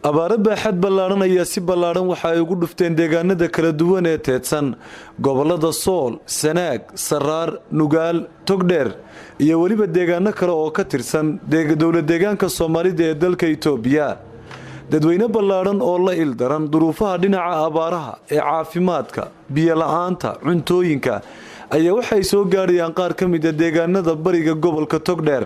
abaaro baaxad ballaaran ayaa si ballaaran waxa ay ugu dhufteen deegaanada kala duwan ee teedsan gobolada Sool, Sanaag, Saraar, Nugaal, Togdheer iyo waliba deegaano kale oo ka tirsan dowlad deegaanka Soomaalida ee dalka Itoobiya. dadweyne ballaaran oo la ildaran duruufaha dhinaca abaaraha ee caafimaadka, biyo la'aanta, cuntooyinka ayaa waxay soo gaarayaan qaar ka mid ah deegaanada bariga gobolka Togdheer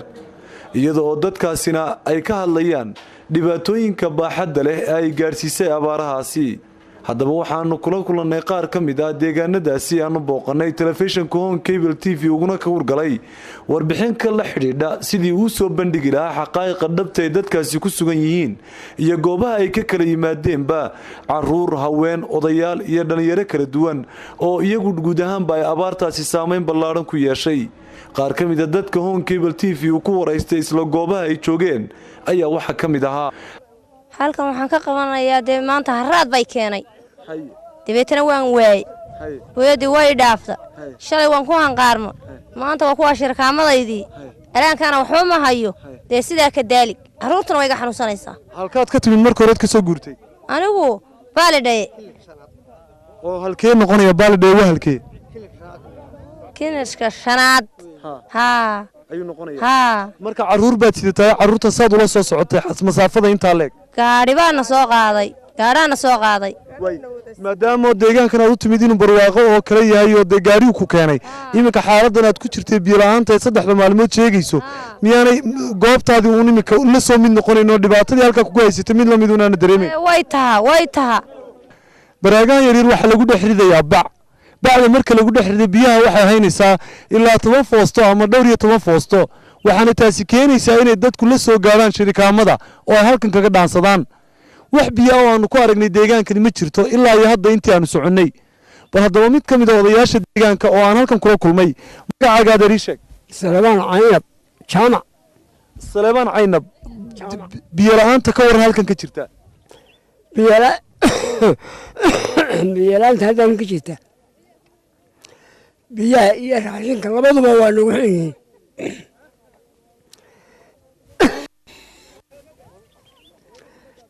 iyadoo dadkaasina ay ka hadlayaan dhibaatooyinka baaxadda leh ee ay gaarsiisay abaarahaasi. haddaba waxaanu kula kulannay qaar ka mid ah deegaanadaasi aanu booqannay telefishinka Home Cable TV uguna ka wargalay warbixin ka la xidhiidha sidii uu soo bandhigi lahaa xaqaa'iqa dhabta ee dadkaasi ku sugan yihiin iyo goobaha ay ka kala yimaadeenba caruur, haween, odayaal iyo dhalinyaro kala duwan oo iyagu guud ahaanba ay abaartaasi saameyn ballaaran ku yeeshay. qaar ka mid ah dadka Home Cable TV uu ku waraystay isla goobaha ay joogeen ayaa waxa ka mid ahaa halkan waxaan ka qabanayaa maanta haraad bay keenay dabeetana waan waayay hooyadii way dhaafta shalay waan ku hanqaarmo maanta waa kuwa shirkaamadaydii alaankana waxba ma hayo sidaa ka daalig caruurtuna way iga xanuunsanaysaa. halkaad ka timid marka hore ka soo guurtay? anigu baalidhaye. oo halkee noqonaya baalidhaye? waa halkee? kinashka shanaad. ayuu noqonayaa. marka caruur baad sidataa, caruurta saad ula soo socotay masaafada intaa leeg? gaadhi baana soo qaaday, gaadhaana soo qaaday. maadaama deegaankan aad u timid inuu barwaaqo oo kale yahay oo gaarigu ku keenay iminka xaaladan aad ku jirtay biyo la'aanta ee 3 maalmood sheegayso miyaanay goobtaadii uun iminka la soo mid noqonayno dhibaatadii halka kugu haysatay mid la mid uuna dareemay? way taha baraagaan yaryar waxa lagu dhex ridayaa bacda marka lagu dhex riday biyaha waxay haynaysaa ilaa 10 foosto ama dhowr iyo 10 foosto waxaana taasi keenaysaa inay dadku la soo gaaraan shirikaamada oo ay halkan kaga dhaansadaan. wax biyo oo aanu ku aragnay deegaankani ma jirto ilaa iyo hadda intii aanu soconnay. bal haddaba mid ka mid ah odayaasha deegaanka oo aan halkan kula kulmay magacaaga adeer ii sheeg. Salebaan Caynab Jaamac. Salebaan Caynab, biyo la'aanta ka waran halkan ka jirta? biyo la'aanta halkan ka jirta biyaha iyo raashinka labaduba waa nagu xun yihiin.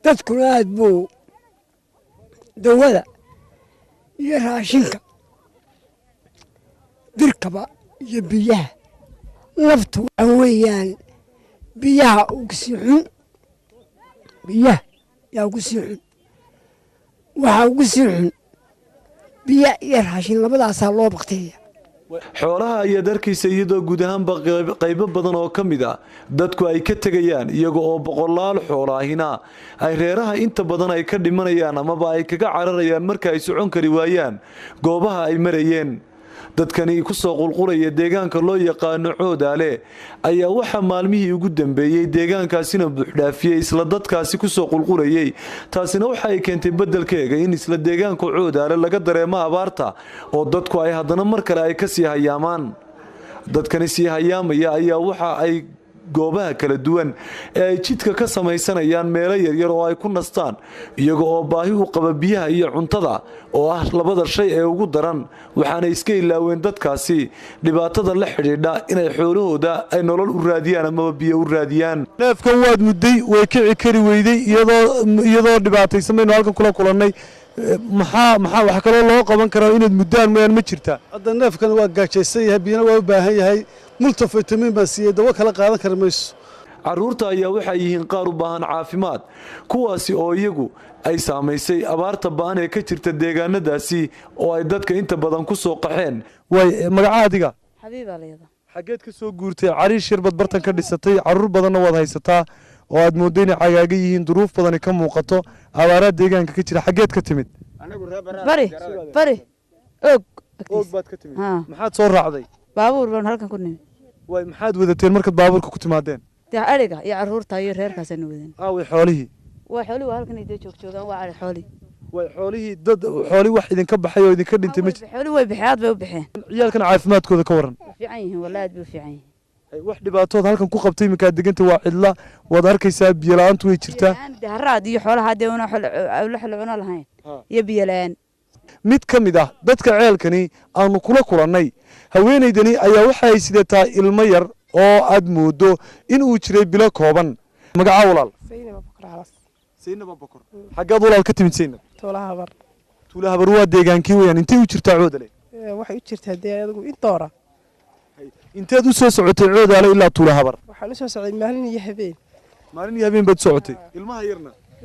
dadkuna aad buu dawada iyo raashinka dirkaba iyo biyaha laftu waxa weeyaan biyaha ugu sii xun, biyaha yaa ugu sii xun, waxaa ugu sii xun biyaha iyo raashin labadaasaa loo bakteeya. xoolaha ayaa darkiisa iyadoo guud ahaanba qaybo badan oo ka mid ah dadku ay ka tegayaan iyaga oo boqolaal xoolaahina ay reeraha inta badan ay ka dhimanayaan amaba ay kaga cararayaan marka ay socon kari waayaan goobaha ay marayeen. dadkani ku soo qulqulaya deegaanka loo yaqaano Coodaale ayaa waxa maalmihii ugu dambeeyay deegaankaasina buuxdhaafiyay isla dadkaasi ku soo qulqulayay. taasina waxa ay keentay bedelkeega in isla deegaanka Coodaale laga dareemo abaarta oo dadku ay haddana mar kale ay ka sii hayaamaan. dadkani sii hayaamaya ayaa waxa ay goobaha kala duwan ee ay jidka ka samaysanayaan meelo yaryar oo ay ku nastaan iyaga oo baahi u qaba biyaha iyo cuntada oo ah labada shay ee ugu daran. waxaana iska ilaaween dadkaasi dhibaatada la xidhiidha inay xoolahooda ay nolol u raadiyaan ama biyo u raadiyaan. neefkan waad mudday way kici kari weyday iyadoo dhibaataysan baynu halkan kula kulannay. maxaa wax kaloo loo qaban karaa inaad muddaan mayaan ma jirtaa? hadda neefkan waa gaajaysan yahay, biyana waa u baahan yahay, multivitamin baan siiyey, dawo kala qaadan kara mayso. caruurta ayaa waxay yihiin qaar u baahan caafimaad kuwaasi oo iyagu ay saamaysay abaarta ba'an ee ka jirta deegaanadaasi oo ay dadka inta badan ku soo qaxeen. way magaca adiga? xabiiba leeyahay. xageed ka soo guurtay? cariish yar bad bartan ka dhisatay, caruur badanna waad haysataa oo aad moodo inay cagaaga yihiin, duruuf badani ka muuqato, abaaraha deegaanka ka jira. xageed ka timid? bari og baad ka timid. maxaad soo raacday? baabuur baan halkan ku nimid. way maxaad wadateen markaad baabuurka ku timaadeen? ariga iyo caruurta iyo reerkaasaan wadan. way xoolihii? waa xoolihii waa halkan ay joogaan, waa ari xoolihii. way xoolihii wax idinka baxay oo idinka dhintay ma jiro? xoolihii way bixaad bay u bixeen. ciyaalkan caafimaadkooda ka waran? fiican yihiin wallahi aad bay fiican yihiin. wax dhibaatood halkan ku qabtay iminka deganta waa cidla wad arkaysaa biyo la'aantu way jirtaa. haraad iyo xoolaha hadee una xulcuna lahayn iyo biyo la'aan. mid ka mid ah dadka ceelkani aanu kula kulannay haweenaydani ayaa waxa ay sidataa ilmo yar oo aad moodo in uu jiray bilo kooban. magaca walaal? Zainab Abubakar xaggaad walaal ka timid Zainab tuula habar waa deegaankii weeyaan intee u jirtaa Coodale waxay u jirtaa dee adigu intoora inteed u soo socotay Coodale ilaa tuula habar waxaan u soo socday maalin iyo habeen baad socotay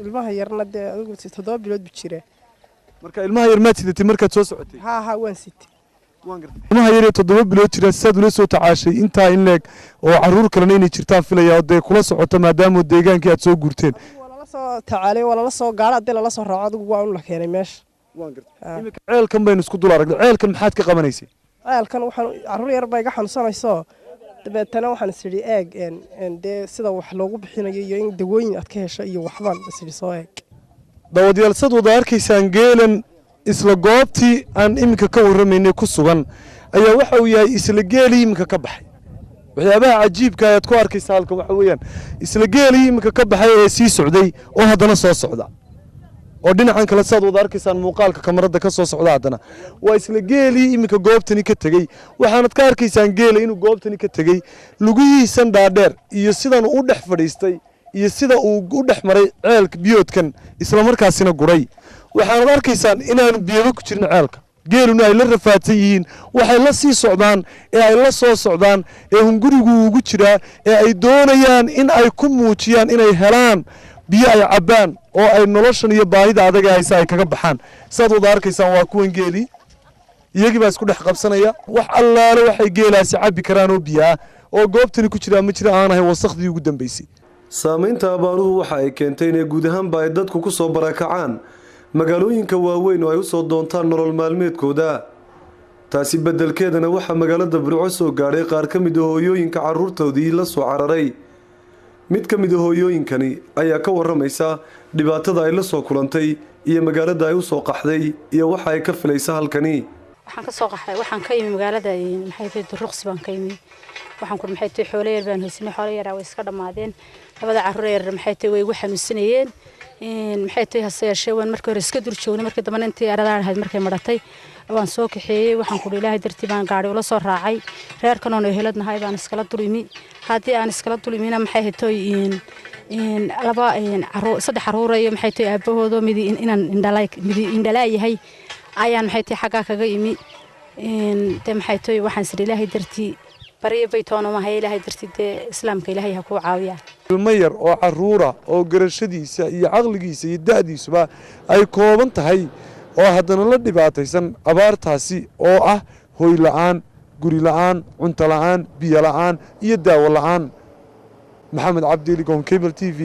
ilmaha yarna dee adigu 7 bilood buu jiraa marka ilmaha yar ma sidatay markaad soo socotay ha waan sitay waan gartay ilmaha yar 7 bilood jira sad ula soo tacaashay inta in leeg oo caruur kalena inay jirtaan filaya oo dee kula socoto maadaama deegaankii aad soo guurteen wala soo tacaalay wala la soo gaar hadii la soo raaco adigu waa la keenay meesha waan gartay imika ceelkan baynu isku dul aragnay ceelkan maxaad ka qabanaysay ceelkan waxaan caruur yar bay ga xanuunsanayso dabeetana waxaan isiri eeg dee sida wax loogu bixinayo iyo in dawooyin aad ka hesho iyo waxbaan isiri soo eeg daawadayaal sad wada arkaysaan geelan isla goobtii aan iminka ka warramaynay ku sugan ayaa waxa uu yahay isla geelii iminka ka baxay waxyaabaha cajiibka aad ku arkaysaa halka waxa weeyaan isla geelii iminka ka baxay ee sii socday oo haddana soo socda oo dhinacan kale sad wada arkaysaan muuqaalka kamarada ka soo socda haddana waa isla geelii iminka goobtani ka tegey waxaanad ka arkaysaan geela inuu goobtani ka tegey lugihiisan dhaadheer iyo sidan u dhex fadhiistay iyo sida uu u dhex maray ceelka biyoodkan isla markaasina guray waxaanad arkaysaan inaanu biyaba ku jirin ceelka geeluna ay la rafaadsan yihiin waxay la sii socdaan ee ay la soo socdaan ee hungurigu ugu jiraa ee ay doonayaan in ay ku muujiyaan inay helaan biyo ay cabbaan oo ay noloshan iyo baahida adaga haysa ay kaga baxaan saad wada arkaysaan waa kuwan geelii iyagii baa isku dhex qabsanaya wax allaale waxay geelaasi cabbi karaan oo biyo ah oo goobtani ku jiraa ma jira aan ahay wasakhdii ugu dambaysay saamaynta abaaruhu waxa ay keentay inay guud ahaanba ay dadku ku soo barakacaan magaalooyinka waaweyn oo ay u soo doontaan nolol maalmeedkooda taasi beddelkeedana waxaa magaalada Burco soo gaadhay qaar ka mid ah hooyooyinka carruurtoodii la soo cararay mid ka mid ah hooyooyinkani ayaa ka warramaysa dhibaatada ay la soo kulantay iyo magaalada ay u soo qaxday iyo waxa ay ka filaysa halkani waxaan ka soo qaxay waxaan ka yimi magaalada maxay tahay Duruqsi baan ka yimi waxaan ku maxay tahay xoolo yar baan haysanay xoolo yar way iska dhamaadeen labada carruur yar maxay tahay way ugu xanuunsanayeen maxay tahay hase yeeshee waan markii hore iska dur joognay markii dambe intii aradaha ahayd markay maratay waan soo kaxeeyay waxaan ku ilaahay dartii baan gaari ula soo raacay reerkan oo heladnahay baan iskala durimi haddii aan iskala dulimina maxay tahay laba saddex carruur iyo maxay tahay aabahoodo midi inaan indhalaayahay ayaan maxay tahay xagga kaga imi de maxay tahay waxaan sir ilaahay dartii bariye baytoona ma hay ilaahay dartii de islaamka ilaahay ha ku caawiya ilmo yar oo carruura oo garashadiisa iyo caqligiisa iyo da'diisuba ay kooban tahay oo haddana la dhibaataysan abaartaasi oo ah hoy la'aan guri la'aan cunto la'aan biyo la'aan iyo daawo la'aan maxamed cabdi ligon cable TV